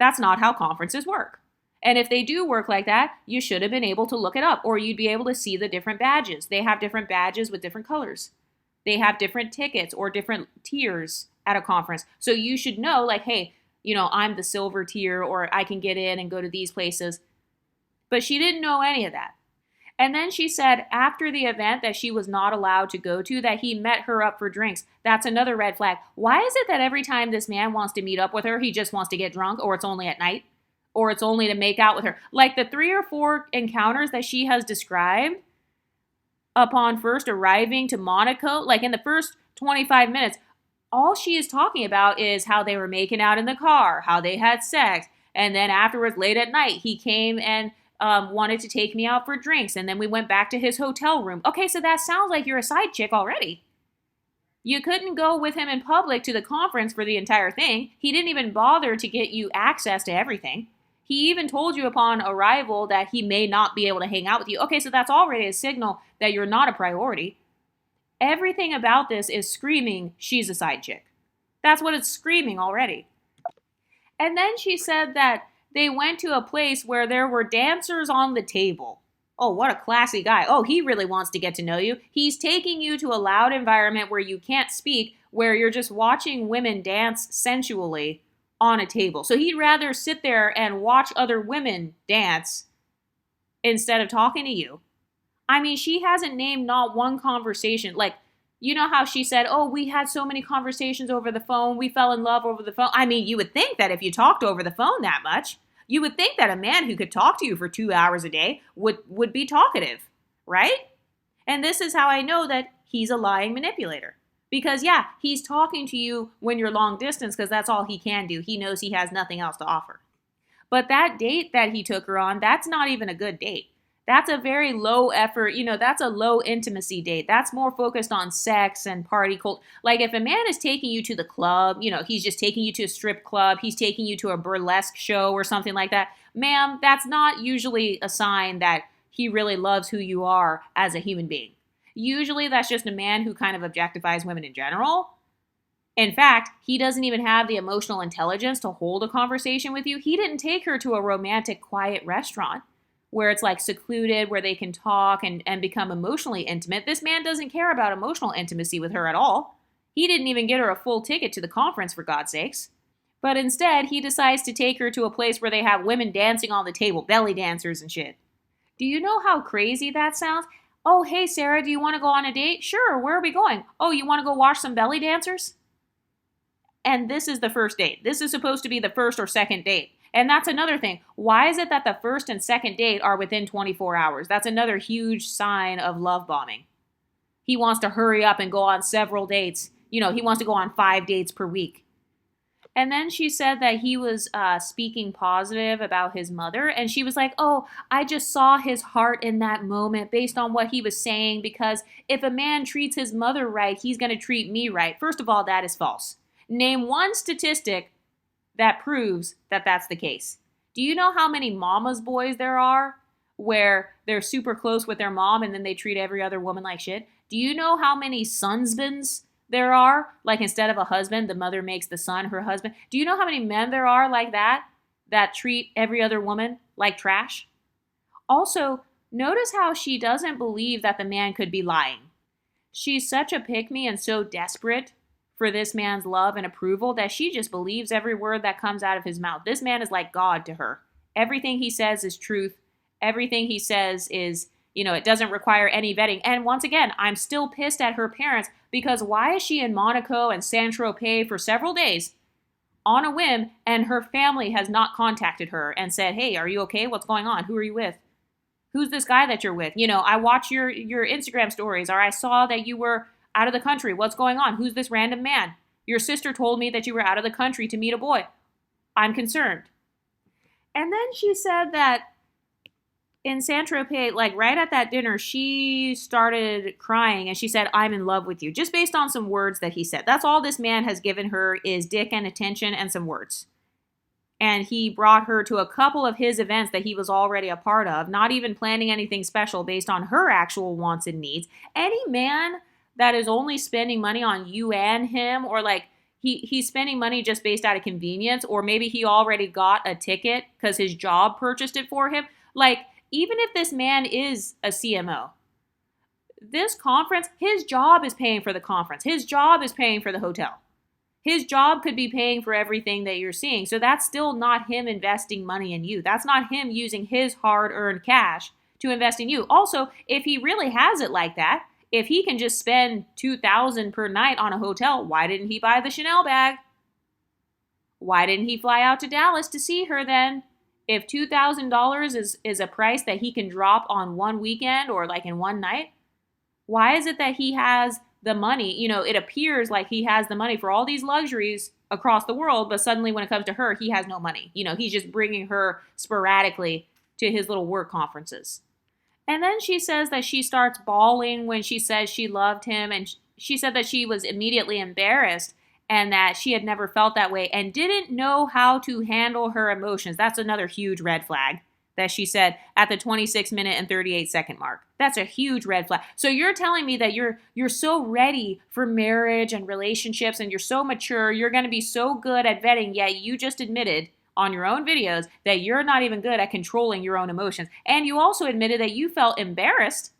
That's not how conferences work. And if they do work like that, you should have been able to look it up, or you'd be able to see the different badges. They have different badges with different colors. They have different tickets or different tiers at a conference. So you should know, like, hey, you know, I'm the silver tier, or I can get in and go to these places. But she didn't know any of that. And then she said after the event that she was not allowed to go to, that he met her up for drinks. That's another red flag. Why is it that every time this man wants to meet up with her, he just wants to get drunk, or it's only at night? Or it's only to make out with her? Like the 3 or 4 encounters that she has described upon first arriving to Monaco, like in the first 25 minutes, all she is talking about is how they were making out in the car, how they had sex, and then afterwards, late at night, he came and wanted to take me out for drinks, and then we went back to his hotel room. Okay, so that sounds like you're a side chick already. You couldn't go with him in public to the conference for the entire thing. He didn't even bother to get you access to everything. He even told you upon arrival that he may not be able to hang out with you. Okay, so that's already a signal that you're not a priority. Everything about this is screaming, she's a side chick. That's what it's screaming already. And then she said that they went to a place where there were dancers on the table. Oh, what a classy guy. Oh, he really wants to get to know you. He's taking you to a loud environment where you can't speak, where you're just watching women dance sensually on a table. So he'd rather sit there and watch other women dance instead of talking to you. I mean, she hasn't named not one conversation. Like, you know how she said, oh, we had so many conversations over the phone. We fell in love over the phone. I mean, you would think that if you talked over the phone that much, you would think that a man who could talk to you for 2 hours a day would be talkative, right? And this is how I know that he's a lying manipulator. Because, yeah, he's talking to you when you're long distance because that's all he can do. He knows he has nothing else to offer. But that date that he took her on, that's not even a good date. That's a very low effort, that's a low intimacy date. That's more focused on sex and party culture. Like if a man is taking you to the club, he's just taking you to a strip club, he's taking you to a burlesque show or something like that, ma'am, that's not usually a sign that he really loves who you are as a human being. Usually that's just a man who kind of objectifies women in general. In fact, he doesn't even have the emotional intelligence to hold a conversation with you. He didn't take her to a romantic, quiet restaurant where it's like secluded, where they can talk and become emotionally intimate. This man doesn't care about emotional intimacy with her at all. He didn't even get her a full ticket to the conference, for God's sakes. But instead, he decides to take her to a place where they have women dancing on the table, belly dancers and shit. Do you know how crazy that sounds? Oh, hey, Sarah, do you want to go on a date? Sure, where are we going? Oh, you want to go watch some belly dancers? And this is the first date. This is supposed to be the first or second date. And that's another thing. Why is it that the first and second date are within 24 hours? That's another huge sign of love bombing. He wants to hurry up and go on several dates. He wants to go on 5 dates per week. And then she said that he was speaking positive about his mother. And she was like, oh, I just saw his heart in that moment based on what he was saying, because if a man treats his mother right, he's going to treat me right. First of all, that is false. Name one statistic that proves that that's the case. Do you know how many mama's boys there are where they're super close with their mom and then they treat every other woman like shit? Do you know how many sonsbins there are? Like, instead of a husband, the mother makes the son her husband. Do you know how many men there are like that treat every other woman like trash? Also, notice how she doesn't believe that the man could be lying. She's such a pick-me and so desperate for this man's love and approval that she just believes every word that comes out of his mouth. This man is like God to her. Everything he says is truth. Everything he says is, it doesn't require any vetting. And once again, I'm still pissed at her parents, because why is she in Monaco and Saint-Tropez for several days on a whim, and her family has not contacted her and said, hey, are you okay? What's going on? Who are you with? Who's this guy that you're with? I watch your Instagram stories, or I saw that you were out of the country. What's going on? Who's this random man? Your sister told me that you were out of the country to meet a boy. I'm concerned. And then she said that in Saint-Tropez, like right at that dinner, she started crying and she said, I'm in love with you, just based on some words that he said. That's all this man has given her, is dick and attention and some words. And he brought her to a couple of his events that he was already a part of, not even planning anything special based on her actual wants and needs. Any man that is only spending money on you and him, or like he's spending money just based out of convenience, or maybe he already got a ticket because his job purchased it for him. Like, even if this man is a CMO, this conference, his job is paying for the conference. His job is paying for the hotel. His job could be paying for everything that you're seeing. So that's still not him investing money in you. That's not him using his hard-earned cash to invest in you. Also, if he really has it like that, if he can just spend $2,000 per night on a hotel, why didn't he buy the Chanel bag? Why didn't he fly out to Dallas to see her then? If $2,000 is a price that he can drop on one weekend or like in one night, why is it that he has the money? It appears like he has the money for all these luxuries across the world, but suddenly when it comes to her, he has no money. He's just bringing her sporadically to his little work conferences. And then she says that she starts bawling when she says she loved him, and she said that she was immediately embarrassed and that she had never felt that way and didn't know how to handle her emotions. That's another huge red flag that she said at the 26-minute and 38-second mark. That's a huge red flag. So you're telling me that you're so ready for marriage and relationships, and you're so mature, you're going to be so good at vetting, yet you just admitted on your own videos that you're not even good at controlling your own emotions. And you also admitted that you felt embarrassed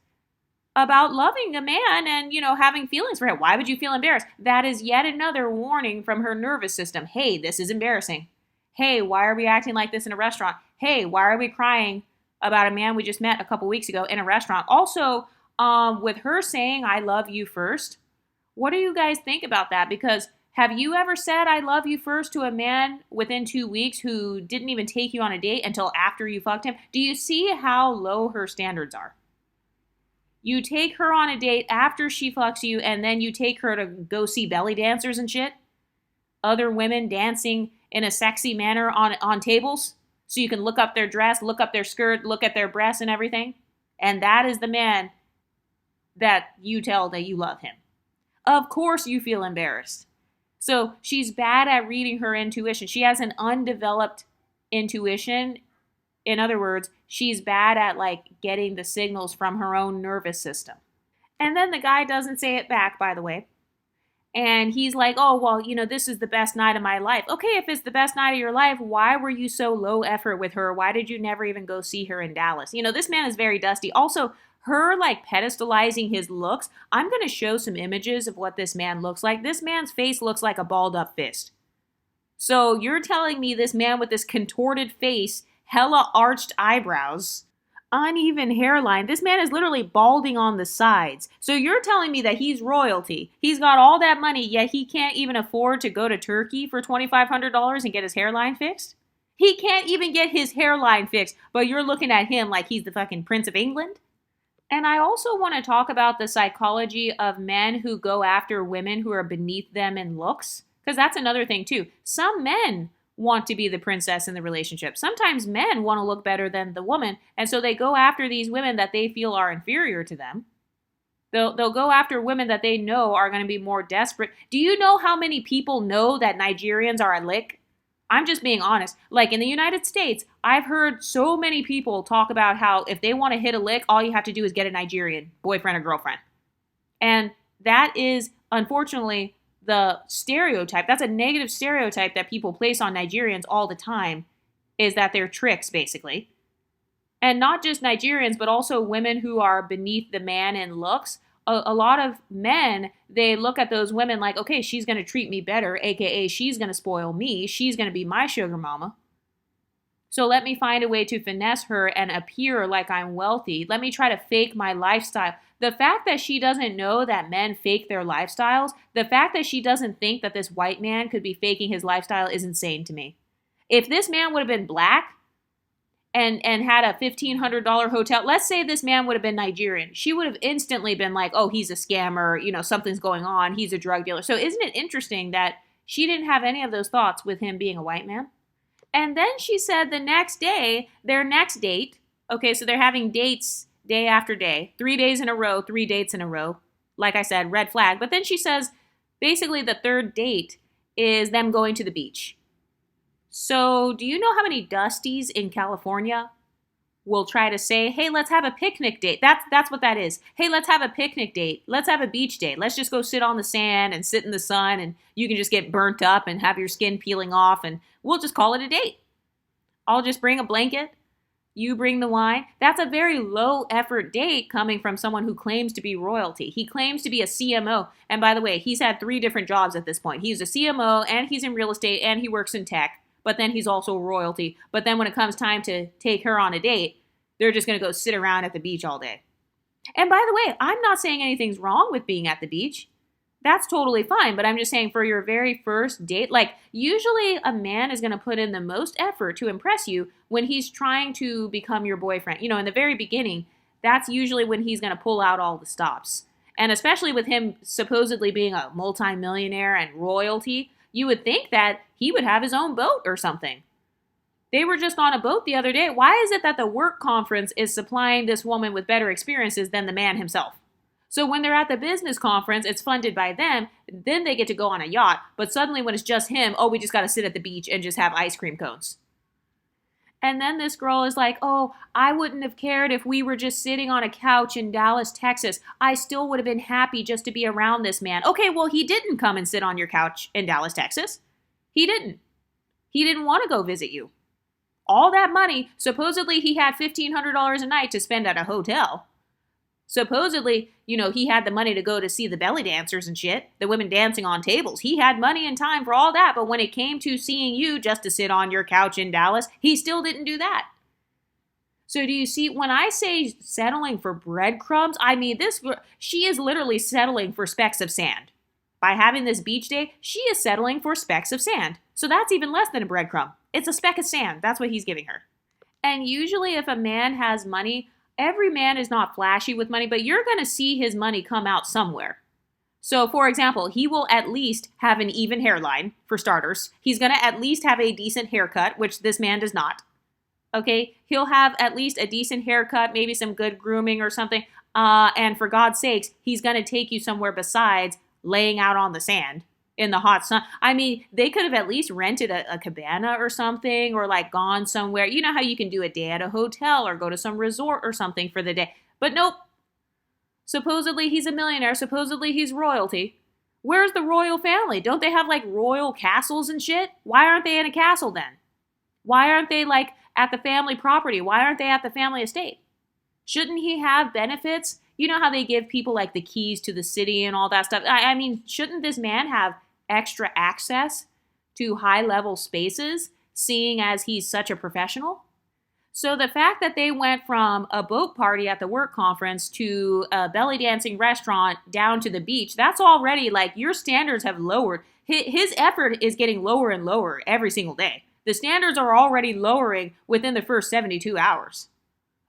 about loving a man and, having feelings for him. Why would you feel embarrassed? That is yet another warning from her nervous system. Hey, this is embarrassing. Hey, why are we acting like this in a restaurant? Hey, why are we crying about a man we just met a couple weeks ago in a restaurant? Also, with her saying, I love you first, what do you guys think about that? Because have you ever said, I love you first to a man within 2 weeks who didn't even take you on a date until after you fucked him? Do you see how low her standards are? You take her on a date after she fucks you, and then you take her to go see belly dancers and shit. Other women dancing in a sexy manner on tables, so you can look up their dress, look up their skirt, look at their breasts and everything. And that is the man that you tell that you love him. Of course you feel embarrassed. So she's bad at reading her intuition. She has an undeveloped intuition. In other words, she's bad at getting the signals from her own nervous system. And then the guy doesn't say it back, by the way. And he's like, oh, well, this is the best night of my life. Okay, if it's the best night of your life, why were you so low effort with her? Why did you never even go see her in Dallas? This man is very dusty. Also, her pedestalizing his looks. I'm going to show some images of what this man looks like. This man's face looks like a balled up fist. So you're telling me this man with this contorted face, hella arched eyebrows, uneven hairline, this man is literally balding on the sides. So you're telling me that he's royalty. He's got all that money, yet he can't even afford to go to Turkey for $2,500 and get his hairline fixed? He can't even get his hairline fixed, but you're looking at him like he's the fucking Prince of England. And I also want to talk about the psychology of men who go after women who are beneath them in looks, because that's another thing too. Some men want to be the princess in the relationship. Sometimes men want to look better than the woman, and so they go after these women that they feel are inferior to them. They'll go after women that they know are going to be more desperate. Do you know how many people know that Nigerians are a lick? I'm just being honest. Like in the United States, I've heard so many people talk about how if they want to hit a lick, all you have to do is get a Nigerian boyfriend or girlfriend. And that is, unfortunately, the stereotype. That's a negative stereotype that people place on Nigerians all the time, is that they're tricks, basically. And not just Nigerians, but also women who are beneath the man in looks. A lot of men, they look at those women like, okay, she's going to treat me better, aka she's going to spoil me, she's going to be my sugar mama. So let me find a way to finesse her and appear like I'm wealthy. Let me try to fake my lifestyle. The fact that she doesn't know that men fake their lifestyles, the fact that she doesn't think that this white man could be faking his lifestyle is insane to me. If this man would have been black, and had a $1,500 hotel, let's say this man would have been Nigerian, she would have instantly been like, oh, he's a scammer, something's going on, he's a drug dealer. So isn't it interesting that she didn't have any of those thoughts with him being a white man? And then she said the next day, their next date, okay, so they're having dates day after day, 3 days in a row, 3 dates in a row. Like I said, red flag. But then she says basically the third date is them going to the beach. So do you know how many Dusties in California will try to say, hey, let's have a picnic date? That's what that is. Hey, let's have a picnic date. Let's have a beach date. Let's just go sit on the sand and sit in the sun, and you can just get burnt up and have your skin peeling off, and we'll just call it a date. I'll just bring a blanket. You bring the wine. That's a very low effort date coming from someone who claims to be royalty. He claims to be a CMO. And by the way, he's had 3 different jobs at this point. He's a CMO, and he's in real estate, and he works in tech. But then he's also royalty. But then when it comes time to take her on a date, they're just going to go sit around at the beach all day. And by the way, I'm not saying anything's wrong with being at the beach. That's totally fine. But I'm just saying for your very first date, like usually a man is going to put in the most effort to impress you when he's trying to become your boyfriend. In the very beginning, that's usually when he's going to pull out all the stops. And especially with him supposedly being a multimillionaire and royalty, you would think that he would have his own boat or something. They were just on a boat the other day. Why is it that the work conference is supplying this woman with better experiences than the man himself? So when they're at the business conference, it's funded by them. Then they get to go on a yacht. But suddenly when it's just him, oh, we just got to sit at the beach and just have ice cream cones. And then this girl is like, oh, I wouldn't have cared if we were just sitting on a couch in Dallas, Texas. I still would have been happy just to be around this man. Okay, well, he didn't come and sit on your couch in Dallas, Texas. He didn't. He didn't want to go visit you. All that money, supposedly he had $1,500 a night to spend at a hotel. Supposedly, he had the money to go to see the belly dancers and shit, the women dancing on tables. He had money and time for all that, but when it came to seeing you just to sit on your couch in Dallas, he still didn't do that. So do you see, when I say settling for breadcrumbs, I mean she is literally settling for specks of sand. By having this beach day, she is settling for specks of sand. So that's even less than a breadcrumb. It's a speck of sand. That's what he's giving her. And usually if a man has money, every man is not flashy with money, but you're going to see his money come out somewhere. So, for example, he will at least have an even hairline, for starters. He's going to at least have a decent haircut, which this man does not. Okay? He'll have at least a decent haircut, maybe some good grooming or something. And for God's sakes, he's going to take you somewhere besides laying out on the sand in the hot sun. I mean, they could have at least rented a cabana or something, or like gone somewhere. You know how you can do a day at a hotel or go to some resort or something for the day. But nope. Supposedly he's a millionaire. Supposedly he's royalty. Where's the royal family? Don't they have like royal castles and shit? Why aren't they in a castle then? Why aren't they like at the family property? Why aren't they at the family estate? Shouldn't he have benefits? You know how they give people like the keys to the city and all that stuff? I mean, shouldn't this man have extra access to high-level spaces, seeing as he's such a professional? So the fact that they went from a boat party at the work conference to a belly dancing restaurant down to the beach, that's already like your standards have lowered. His effort is getting lower and lower every single day. The standards are already lowering within the first 72 hours.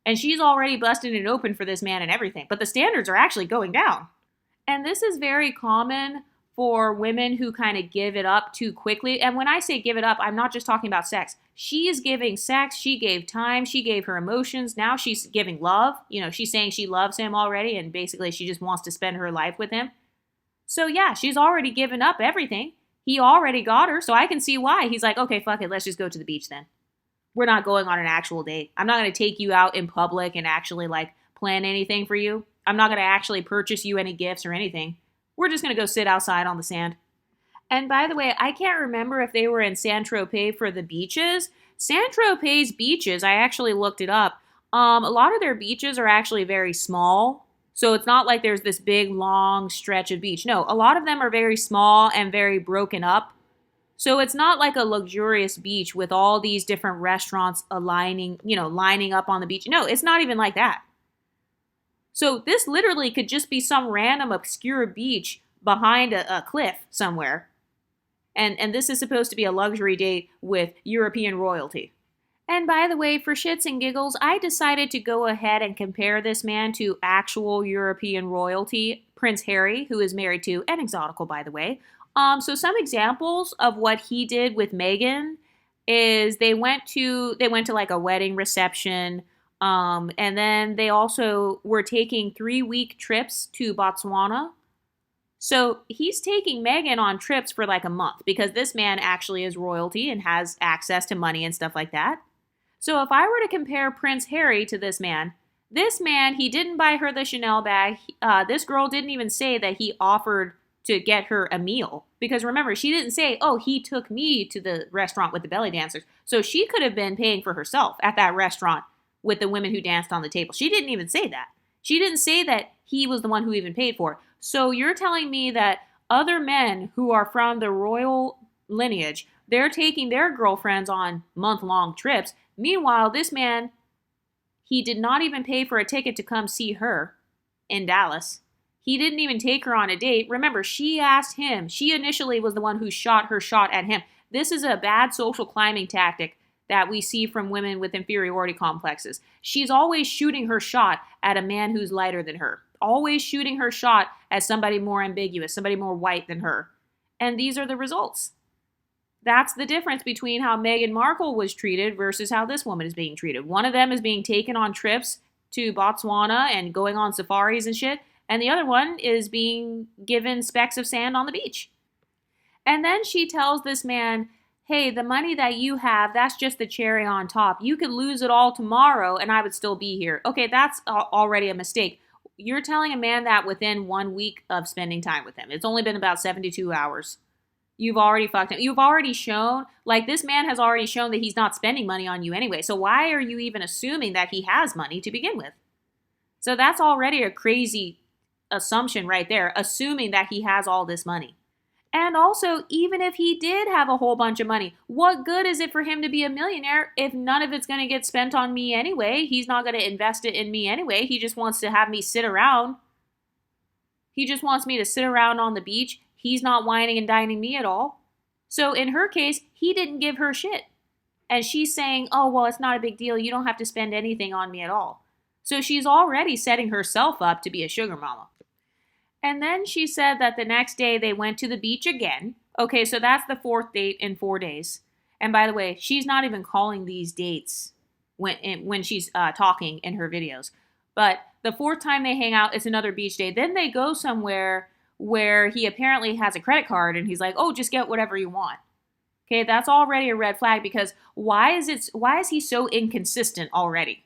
And she's already busted it open for this man and everything. But the standards are actually going down. And this is very common for women who kind of give it up too quickly. And when I say give it up, I'm not just talking about sex. She's giving sex. She gave time. She gave her emotions. Now she's giving love. She's saying she loves him already. And basically she just wants to spend her life with him. So yeah, she's already given up everything. He already got her. So I can see why. He's like, okay, fuck it. Let's just go to the beach then. We're not going on an actual date. I'm not going to take you out in public and actually plan anything for you. I'm not going to actually purchase you any gifts or anything. We're just going to go sit outside on the sand. And by the way, I can't remember if they were in Saint-Tropez for the beaches. Saint-Tropez's beaches, I actually looked it up. A lot of their beaches are actually very small. So it's not like there's this big, long stretch of beach. No, a lot of them are very small and very broken up. So it's not like a luxurious beach with all these different restaurants lining up on the beach. No, it's not even like that. So this literally could just be some random obscure beach behind a cliff somewhere. And this is supposed to be a luxury date with European royalty. And by the way, for shits and giggles, I decided to go ahead and compare this man to actual European royalty, Prince Harry, who is married to an exotical, by the way. So some examples of what he did with Meghan is they went to like a wedding reception, and then they also were taking 3-week trips to Botswana. So he's taking Meghan on trips for like a month because this man actually is royalty and has access to money and stuff like that. So if I were to compare Prince Harry to this man, he didn't buy her the Chanel bag. This girl didn't even say that he offered to get her a meal. Because remember, she didn't say, oh, he took me to the restaurant with the belly dancers. So she could have been paying for herself at that restaurant with the women who danced on the table. She didn't even say that. She didn't say that he was the one who even paid for it. So you're telling me that other men who are from the royal lineage, they're taking their girlfriends on month-long trips. Meanwhile, this man, he did not even pay for a ticket to come see her in Dallas. He didn't even take her on a date. Remember, she asked him. She initially was the one who shot her shot at him. This is a bad social climbing tactic that we see from women with inferiority complexes. She's always shooting her shot at a man who's lighter than her. Always shooting her shot at somebody more ambiguous, somebody more white than her. And these are the results. That's the difference between how Meghan Markle was treated versus how this woman is being treated. One of them is being taken on trips to Botswana and going on safaris and shit. And the other one is being given specks of sand on the beach. And then she tells this man, hey, the money that you have, that's just the cherry on top. You could lose it all tomorrow and I would still be here. Okay, that's already a mistake. You're telling a man that within 1 week of spending time with him. It's only been about 72 hours. You've already fucked him. You've already shown, this man has already shown that he's not spending money on you anyway. So why are you even assuming that he has money to begin with? So that's already a crazy assumption right there, assuming that he has all this money. And also, even if he did have a whole bunch of money, what good is it for him to be a millionaire if none of it's going to get spent on me anyway? He's not going to invest it in me anyway. He just wants to have me sit around. He just wants me to sit around on the beach. He's not whining and dining me at all. So in her case, he didn't give her shit. And she's saying, oh, well, it's not a big deal. You don't have to spend anything on me at all. So she's already setting herself up to be a sugar mama. And then she said that the next day they went to the beach again. Okay, so that's the 4th date in 4 days. And by the way, she's not even calling these dates when she's talking in her videos. But the 4th time they hang out, it's another beach day. Then they go somewhere where he apparently has a credit card and he's like, oh, just get whatever you want. Okay, that's already a red flag because why is he so inconsistent already?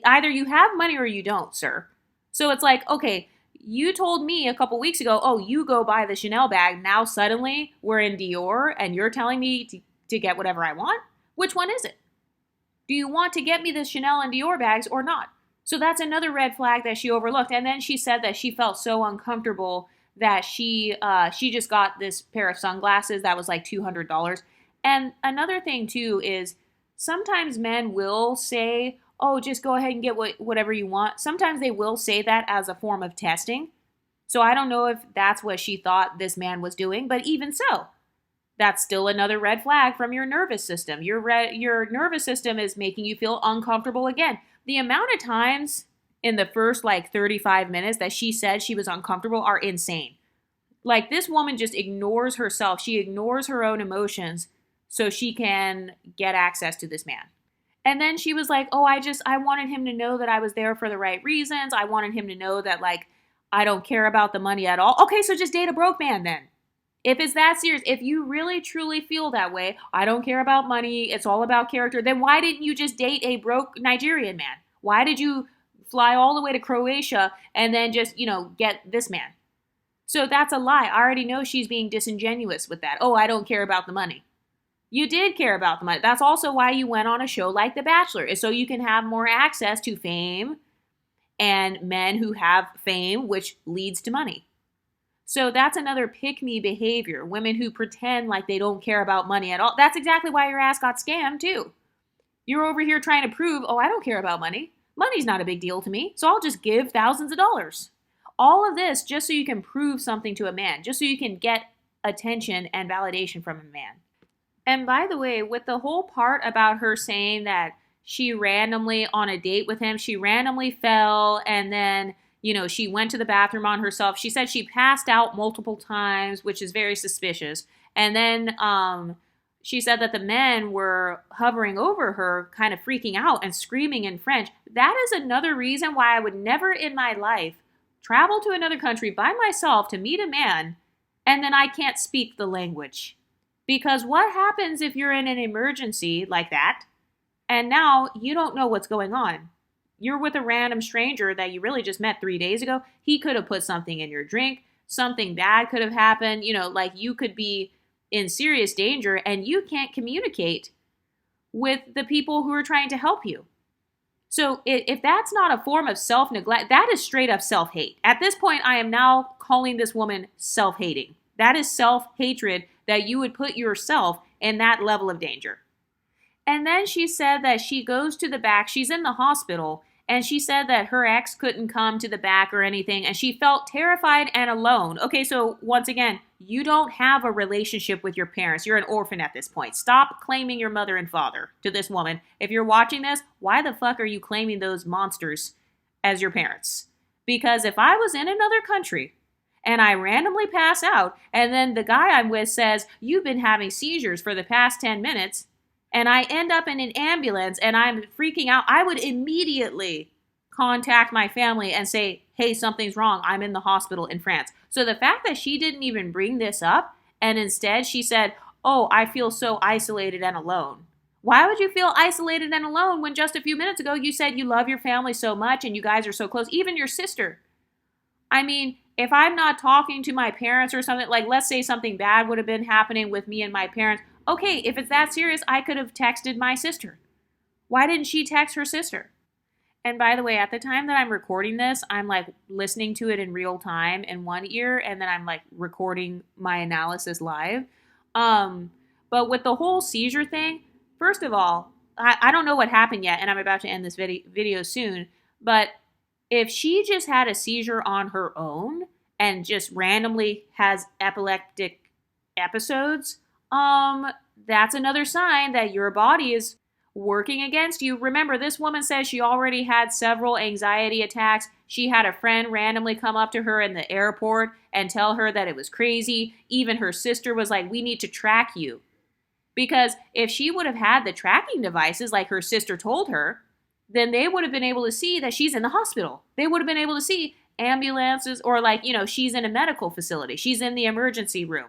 Either you have money or you don't, sir. So it's like, okay, you told me a couple weeks ago, oh, you go buy the Chanel bag. Now suddenly we're in Dior and you're telling me to get whatever I want? Which one is it? Do you want to get me the Chanel and Dior bags or not? So that's another red flag that she overlooked. And then she said that she felt so uncomfortable that she just got this pair of sunglasses that was like $200. And another thing too is sometimes men will say, oh, just go ahead and get whatever you want. Sometimes they will say that as a form of testing. So I don't know if that's what she thought this man was doing, but even so, That's still another red flag from your nervous system. Your nervous system is making you feel uncomfortable again. The amount of times in the first like 35 minutes that she said she was uncomfortable are insane. Like, this woman just ignores herself. She ignores her own emotions so she can get access to this man. And then she was like, "Oh, I wanted him to know that I was there for the right reasons. I wanted him to know that, like, I don't care about the money at all." Okay, so just date a broke man then. If it's that serious, if you really truly feel that way, I don't care about money, it's all about character, then why didn't you just date a broke Nigerian man? Why did you fly all the way to Croatia and then just, get this man? So that's a lie. I already know she's being disingenuous with that. "Oh, I don't care about the money." You did care about the money. That's also why you went on a show like The Bachelor, is so you can have more access to fame and men who have fame, which leads to money. So that's another pick-me behavior. Women who pretend like they don't care about money at all. That's exactly why your ass got scammed too. You're over here trying to prove, "Oh, I don't care about money. Money's not a big deal to me, so I'll just give thousands of dollars." All of this just so you can prove something to a man, just so you can get attention and validation from a man. And by the way, with the whole part about her saying that she randomly, on a date with him, she randomly fell and then, she went to the bathroom on herself. She said she passed out multiple times, which is very suspicious. And then she said that the men were hovering over her, kind of freaking out and screaming in French. That is another reason why I would never in my life travel to another country by myself to meet a man and then I can't speak the language. Because what happens if you're in an emergency like that and now you don't know what's going on? You're with a random stranger that you really just met 3 days ago. He could have put something in your drink. Something bad could have happened. Like, you could be in serious danger and you can't communicate with the people who are trying to help you. So if that's not a form of self-neglect, that is straight up self-hate. At this point, I am now calling this woman self-hating. That is self-hatred, that you would put yourself in that level of danger. And then she said that she goes to the back. She's in the hospital. And she said that her ex couldn't come to the back or anything. And she felt terrified and alone. Okay, so once again, you don't have a relationship with your parents. You're an orphan at this point. Stop claiming your mother and father to this woman. If you're watching this, why the fuck are you claiming those monsters as your parents? Because if I was in another country and I randomly pass out, and then the guy I'm with says, "You've been having seizures for the past 10 minutes, and I end up in an ambulance and I'm freaking out," I would immediately contact my family and say, "Hey, something's wrong. I'm in the hospital in France." So the fact that she didn't even bring this up, and instead she said, "Oh, I feel so isolated and alone." Why would you feel isolated and alone when just a few minutes ago you said you love your family so much and you guys are so close, even your sister? I mean, if I'm not talking to my parents or something, like, let's say something bad would have been happening with me and my parents. Okay, if it's that serious, I could have texted my sister. Why didn't she text her sister? And by the way, at the time that I'm recording this, I'm like listening to it in real time in one ear, and then I'm like recording my analysis live. But with the whole seizure thing, first of all, I don't know what happened yet, and I'm about to end this video soon, but if she just had a seizure on her own and just randomly has epileptic episodes, that's another sign that your body is working against you. Remember, this woman says she already had several anxiety attacks. She had a friend randomly come up to her in the airport and tell her that it was crazy. Even her sister was like, "We need to track you." Because if she would have had the tracking devices like her sister told her, then they would have been able to see that she's in the hospital. They would have been able to see ambulances, or like, she's in a medical facility. She's in the emergency room.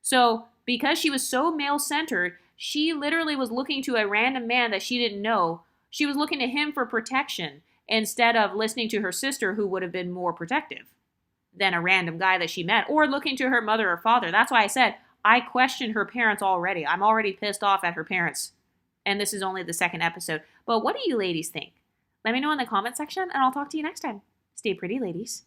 So because she was so male-centered, she literally was looking to a random man that she didn't know. She was looking to him for protection instead of listening to her sister, who would have been more protective than a random guy that she met, or looking to her mother or father. That's why I said I question her parents already. I'm already pissed off at her parents. And this is only the second episode. But what do you ladies think? Let me know in the comment section, and I'll talk to you next time. Stay pretty, ladies.